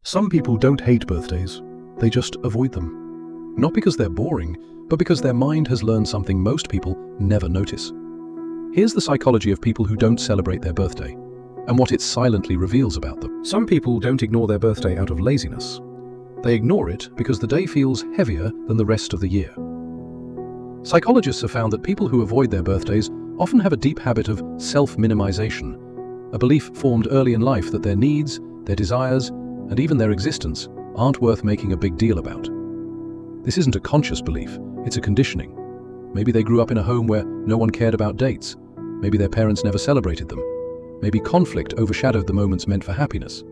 Some people don't hate birthdays, they just avoid them. Not because they're boring, but because their mind has learned something most people never notice. Here's the psychology of people who don't celebrate their birthday, and what it silently reveals about them. Some people don't ignore their birthday out of laziness. They ignore it because the day feels heavier than the rest of the year. Psychologists have found that people who avoid their birthdays often have a deep habit of self-minimization, a belief formed early in life that their needs, their desires, and even their existence aren't worth making a big deal about. This isn't a conscious belief, it's a conditioning. Maybe they grew up in a home where no one cared about dates. Maybe their parents never celebrated them. Maybe conflict overshadowed the moments meant for happiness.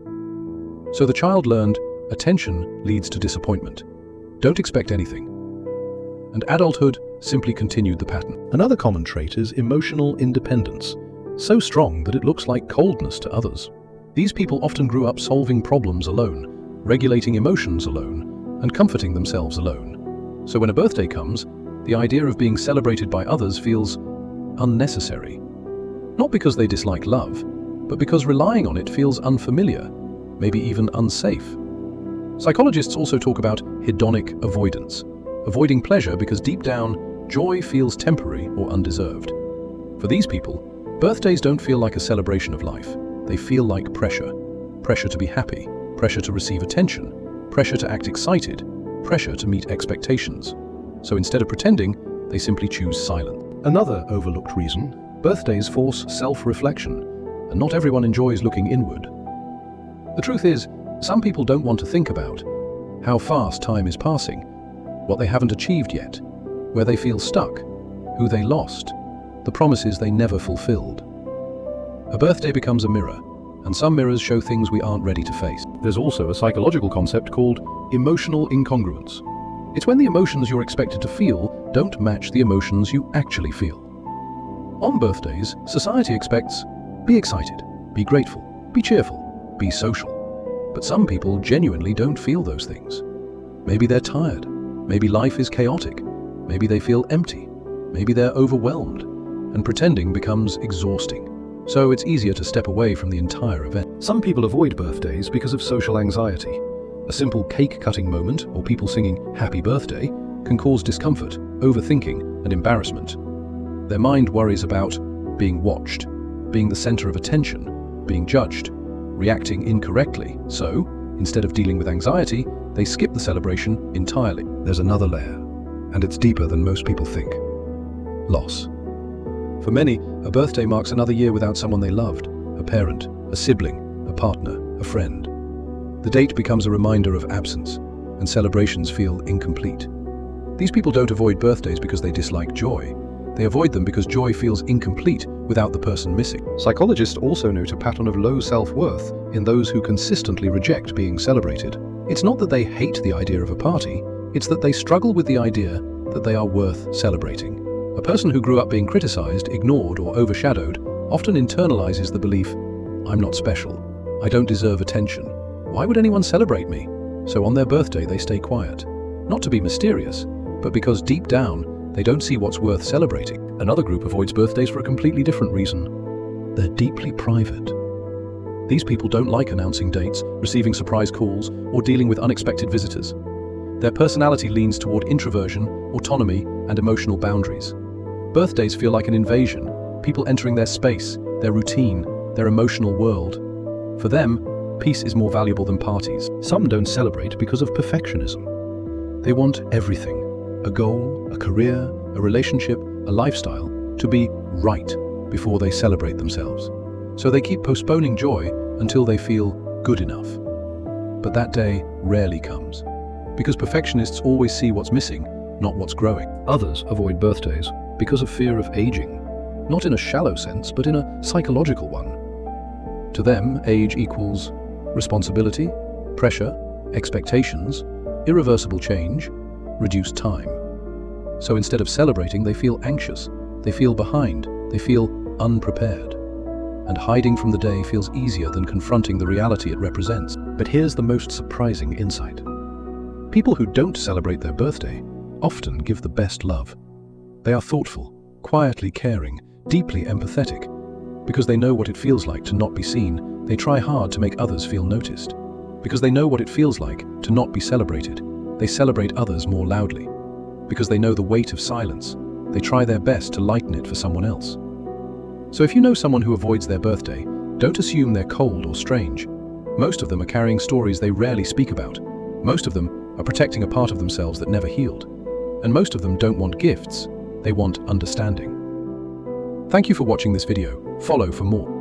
So the child learned, attention leads to disappointment. Don't expect anything. And adulthood simply continued the pattern. Another common trait is emotional independence, so strong that it looks like coldness to others. These people often grew up solving problems alone, regulating emotions alone, and comforting themselves alone. So when a birthday comes, the idea of being celebrated by others feels unnecessary. Not because they dislike love, but because relying on it feels unfamiliar, maybe even unsafe. Psychologists also talk about hedonic avoidance, avoiding pleasure because deep down, joy feels temporary or undeserved. For these people, birthdays don't feel like a celebration of life. They feel like pressure. Pressure to be happy, pressure to receive attention, pressure to act excited, pressure to meet expectations. So instead of pretending, they simply choose silence. Another overlooked reason, birthdays force self-reflection, and not everyone enjoys looking inward. The truth is, some people don't want to think about how fast time is passing, what they haven't achieved yet, where they feel stuck, who they lost, the promises they never fulfilled. A birthday becomes a mirror, and some mirrors show things we aren't ready to face. There's also a psychological concept called emotional incongruence. It's when the emotions you're expected to feel don't match the emotions you actually feel. On birthdays, society expects, be excited, be grateful, be cheerful, be social. But some people genuinely don't feel those things. Maybe they're tired, maybe life is chaotic, maybe they feel empty, maybe they're overwhelmed, and pretending becomes exhausting. So it's easier to step away from the entire event. Some people avoid birthdays because of social anxiety. A simple cake-cutting moment, or people singing happy birthday, can cause discomfort, overthinking, and embarrassment. Their mind worries about being watched, being the center of attention, being judged, reacting incorrectly. So, instead of dealing with anxiety, they skip the celebration entirely. There's another layer, and it's deeper than most people think. Loss. For many, a birthday marks another year without someone they loved, a parent, a sibling, a partner, a friend. The date becomes a reminder of absence, and celebrations feel incomplete. These people don't avoid birthdays because they dislike joy. They avoid them because joy feels incomplete without the person missing. Psychologists also note a pattern of low self-worth in those who consistently reject being celebrated. It's not that they hate the idea of a party, it's that they struggle with the idea that they are worth celebrating. A person who grew up being criticized, ignored, or overshadowed often internalizes the belief, I'm not special, I don't deserve attention, why would anyone celebrate me? So on their birthday they stay quiet. Not to be mysterious, but because deep down they don't see what's worth celebrating. Another group avoids birthdays for a completely different reason. They're deeply private. These people don't like announcing dates, receiving surprise calls, or dealing with unexpected visitors. Their personality leans toward introversion, autonomy, and emotional boundaries. Birthdays feel like an invasion, people entering their space, their routine, their emotional world. For them, peace is more valuable than parties. Some don't celebrate because of perfectionism. They want everything, a goal, a career, a relationship, a lifestyle, to be right before they celebrate themselves. So they keep postponing joy until they feel good enough. But that day rarely comes, because perfectionists always see what's missing, not what's growing. Others avoid birthdays because of fear of aging, not in a shallow sense, but in a psychological one. To them, age equals responsibility, pressure, expectations, irreversible change, reduced time. So instead of celebrating, they feel anxious, they feel behind, they feel unprepared. And hiding from the day feels easier than confronting the reality it represents. But here's the most surprising insight. People who don't celebrate their birthday often give the best love. They are thoughtful, quietly caring, deeply empathetic. Because they know what it feels like to not be seen, they try hard to make others feel noticed. Because they know what it feels like to not be celebrated. They celebrate others more loudly. Because they know the weight of silence. They try their best to lighten it for someone else. So if you know someone who avoids their birthday, don't assume they're cold or strange. Most of them are carrying stories they rarely speak about. Most of them are protecting a part of themselves that never healed. And most of them don't want gifts, they want understanding. Thank you for watching this video. Follow for more.